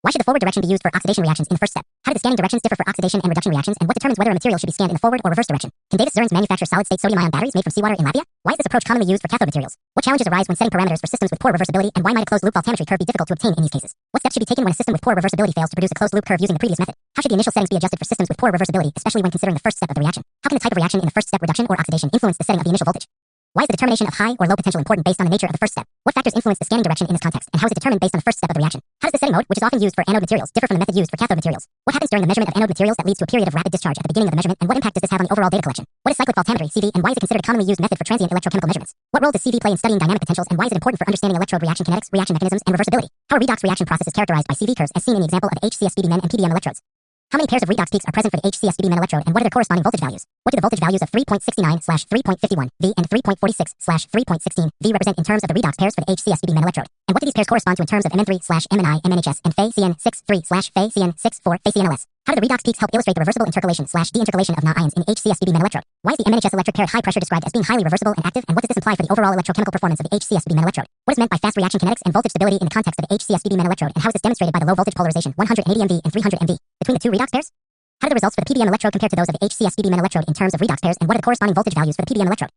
Why should the forward direction be used for oxidation reactions in the first step? How do the scanning directions differ for oxidation and reduction reactions, and what determines whether a material should be scanned in the forward or reverse direction? Can Davis Zurins manufacture solid-state sodium-ion batteries made from seawater in Latvia? Why is this approach commonly used for cathode materials? What challenges arise when setting parameters for systems with poor reversibility, and why might a closed-loop voltammetry curve be difficult to obtain in these cases? What steps should be taken when a system with poor reversibility fails to produce a closed-loop curve using the previous method? How should the initial settings be adjusted for systems with poor reversibility, especially when considering the first step of the reaction? How can the type of reaction in the first step, reduction or oxidation, influence the setting of the initial voltage? Why is the determination of high or low potential important based on the nature of the first step? What factors influence the scanning direction in this context, and how is it determined based on the first step of the reaction? How does the setting mode, which is often used for anode materials, differ from the method used for cathode materials? What happens during the measurement of anode materials that leads to a period of rapid discharge at the beginning of the measurement, and what impact does this have on the overall data collection? What is cyclic voltammetry, CV, and why is it considered a commonly used method for transient electrochemical measurements? What role does CV play in studying dynamic potentials, and why is it important for understanding electrode reaction kinetics, reaction mechanisms, and reversibility? How are redox reaction processes characterized by CV curves as seen in the example of the HCSBB MEN and PBM electrodes? How many pairs of redox peaks are present for the HCSBB MEN electrode, and what are their corresponding voltage values? What do the voltage values of 3.69/3.51 V and 3.46/3.16 V represent in terms of the redox pairs for the HCSBB MEN electrode? And what do these pairs correspond to in terms of MN3/MNI MNHS and Fe-CN63/Fe-CN64 Fe-CNLS? How do the redox peaks help illustrate the reversible intercalation/deintercalation of Na ions in HCSBB MEN electrode? Why is the MNHS electric pair at high pressure described as being highly reversible and active, and what does this imply for the overall electrochemical performance of the HCSBB MEN electrode? What is meant by fast reaction kinetics and voltage stability in the context of the HCSBB MEN electrode, and how is this demonstrated by the low voltage polarization 180 MV and 300 MV between the two redox pairs? How do the results for the PBM electrode compare to those of the HCSBB MEN electrode in terms of redox pairs, and what are the corresponding voltage values for the PBM electrode?